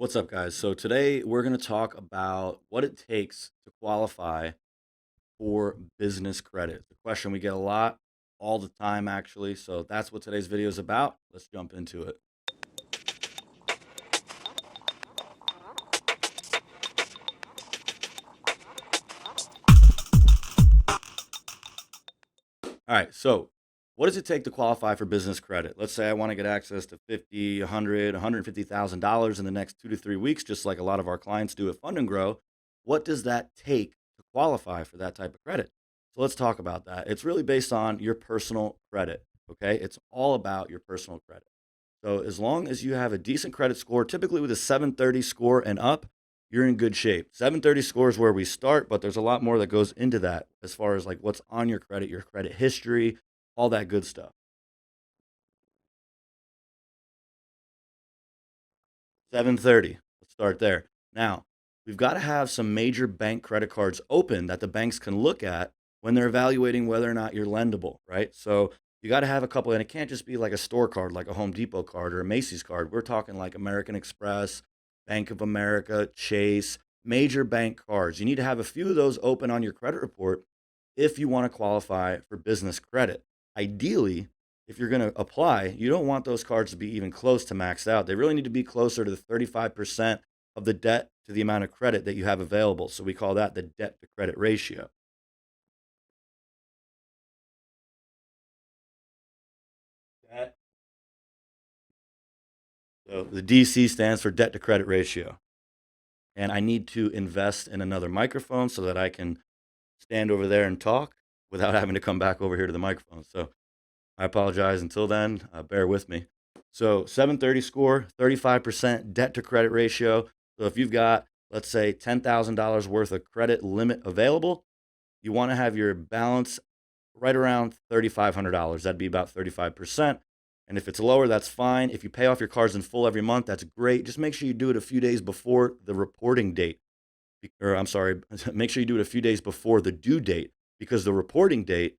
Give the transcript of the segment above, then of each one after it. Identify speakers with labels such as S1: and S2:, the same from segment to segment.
S1: What's up, guys? So today we're going to talk about what it takes to qualify for business credit. The question we get a lot all the time, actually. So that's what today's video is about. Let's jump into it. All right. So what does it take to qualify for business credit? Let's say I want to get access to 50, 100, $150,000 in the next 2 to 3 weeks, just like a lot of our clients do at Fund and Grow. What does that take to qualify for that type of credit? So let's talk about that. It's really based on your personal credit. Okay. It's all about your personal credit. So as long as you have a decent credit score, typically with a 730 score and up, you're in good shape. 730 score is where we start, but there's a lot more that goes into that as far as like what's on your credit history, all that good stuff. 730. Let's start there. Now, we've got to have some major bank credit cards open that the banks can look at when they're evaluating whether or not you're lendable, right? So you got to have a couple, and it can't just be like a store card, like a Home Depot card or a Macy's card. We're talking like American Express, Bank of America, Chase, major bank cards. You need to have a few of those open on your credit report if you want to qualify for business credit. Ideally, if you're going to apply, you don't want those cards to be even close to maxed out. They really need to be closer to the 35% of the debt to the amount of credit that you have available. So we call that the debt to credit ratio. Debt. So the DC stands for debt to credit ratio. And I need to invest in another microphone so that I can stand over there and talk without having to come back over here to the microphone. So I apologize. Until then, bear with me. So 730 score, 35% debt to credit ratio. So if you've got, let's say, $10,000 worth of credit limit available, you want to have your balance right around $3,500. That'd be about 35%. And if it's lower, that's fine. If you pay off your cards in full every month, that's great. Just make sure you do it a few days before the reporting date. Or I'm sorry, make sure you do it a few days before the due date, because the reporting date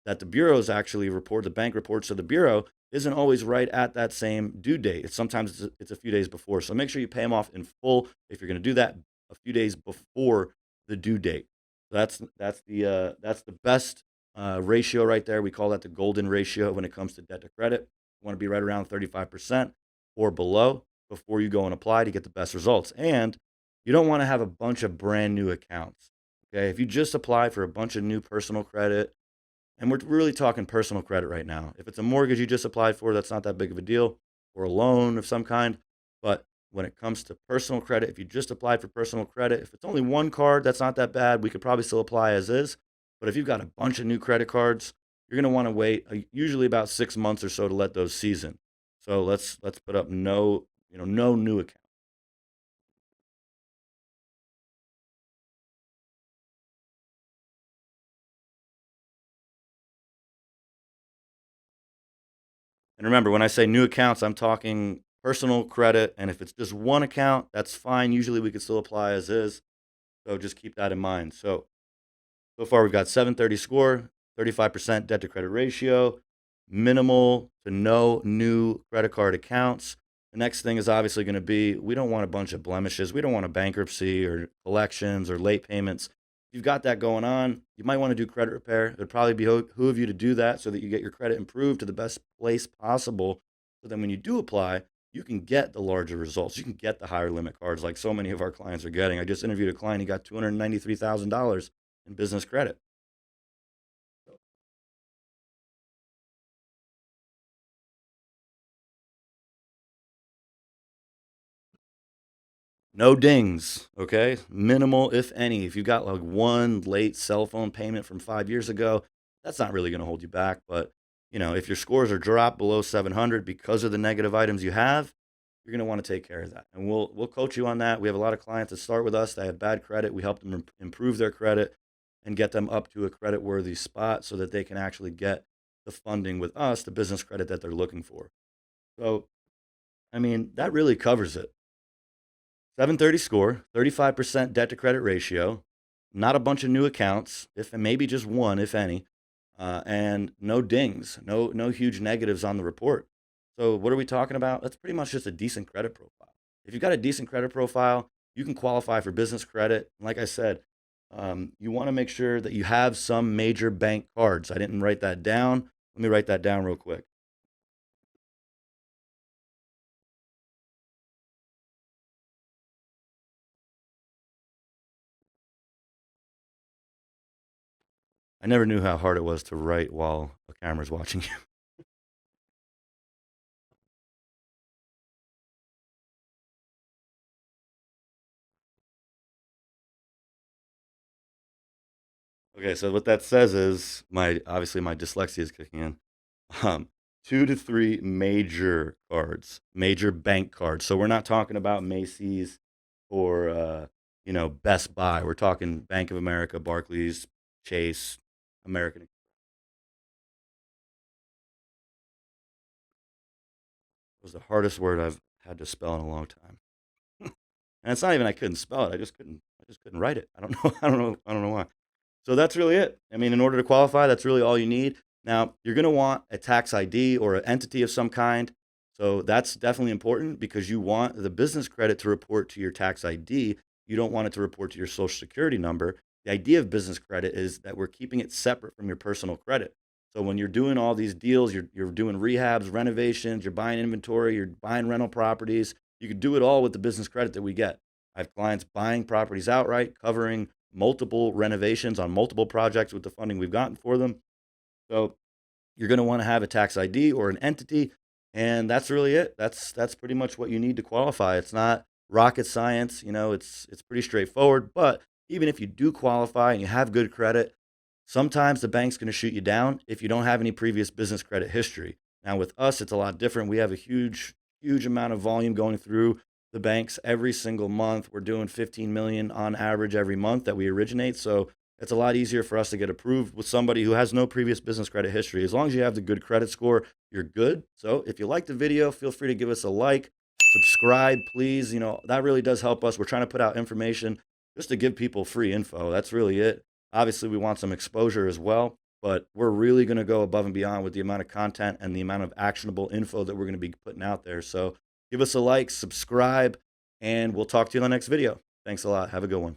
S1: that the bureaus actually report, the bank reports to the bureau, isn't always right at that same due date. It's a few days before. So make sure you pay them off in full if you're going to do that a few days before the due date. That's the best ratio right there. We call that the golden ratio when it comes to debt to credit. You want to be right around 35% or below before you go and apply to get the best results. And you don't want to have a bunch of brand new accounts. Okay, if you just apply for a bunch of new personal credit, and we're really talking personal credit right now. If it's a mortgage you just applied for, that's not that big of a deal, or a loan of some kind. But when it comes to personal credit, if you just applied for personal credit, if it's only one card, that's not that bad. We could probably still apply as is. But if you've got a bunch of new credit cards, you're going to want to wait usually about 6 months or so to let those season. So let's put up no new account. And remember, when I say new accounts, I'm talking personal credit. And if it's just one account, that's fine. Usually we can still apply as is. So just keep that in mind. So far we've got 730 score, 35% debt to credit ratio, minimal to no new credit card accounts. The next thing is obviously going to be, we don't want a bunch of blemishes. We don't want a bankruptcy or collections or late payments. If you've got that going on, you might want to do credit repair. It'd probably behoove you to do that so that you get your credit improved to the best place possible. So then when you do apply, you can get the larger results. You can get the higher limit cards like so many of our clients are getting. I just interviewed a client, he got $293,000 in business credit. No dings, okay? Minimal, if any. If you got like one late cell phone payment from 5 years ago, that's not really going to hold you back. But if your scores are dropped below 700 because of the negative items you have, you're going to want to take care of that. And we'll coach you on that. We have a lot of clients that start with us that have bad credit. We help them improve their credit and get them up to a credit worthy spot so that they can actually get the funding with us, the business credit that they're looking for. So, I mean, that really covers it. 730 score, 35% debt to credit ratio, not a bunch of new accounts, if and maybe just one, if any, and no dings, no huge negatives on the report. So what are we talking about? That's pretty much just a decent credit profile. if you've got a decent credit profile, you can qualify for business credit. Like I said, you want to make sure that you have some major bank cards. I didn't write that down. Let me write that down real quick. I never knew how hard it was to write while a camera's watching you. Okay, so what that says is obviously my dyslexia is kicking in. Um, 2 to 3 major cards, major bank cards. So we're not talking about Macy's or Best Buy. We're talking Bank of America, Barclays, Chase, American. Was the hardest word I've had to spell in a long time. And it's not even I couldn't spell it. I just couldn't write it. I don't know. I don't know why. So that's really it. I mean, in order to qualify, that's really all you need. Now, you're going to want a tax ID or an entity of some kind. So that's definitely important because you want the business credit to report to your tax ID. You don't want it to report to your social security number. The idea of business credit is that we're keeping it separate from your personal credit. So when you're doing all these deals, you're doing rehabs, renovations, you're buying inventory, you're buying rental properties. You can do it all with the business credit that we get. I have clients buying properties outright, covering multiple renovations on multiple projects with the funding we've gotten for them. So you're going to want to have a tax ID or an entity, and that's really it. That's pretty much what you need to qualify. It's not rocket science, it's pretty straightforward. But even if you do qualify and you have good credit, sometimes the bank's going to shoot you down if you don't have any previous business credit history. Now with us, it's a lot different. We have a huge amount of volume going through the banks every single month. We're doing 15 million on average every month that we originate. So it's a lot easier for us to get approved with somebody who has no previous business credit history. As long as you have the good credit score, you're good. So if you like the video, feel free to give us a like, subscribe, please. That really does help us. We're trying to put out information just to give people free info. That's really it. Obviously, we want some exposure as well, but we're really going to go above and beyond with the amount of content and the amount of actionable info that we're going to be putting out there. So give us a like, subscribe, and we'll talk to you in the next video. Thanks a lot. Have a good one.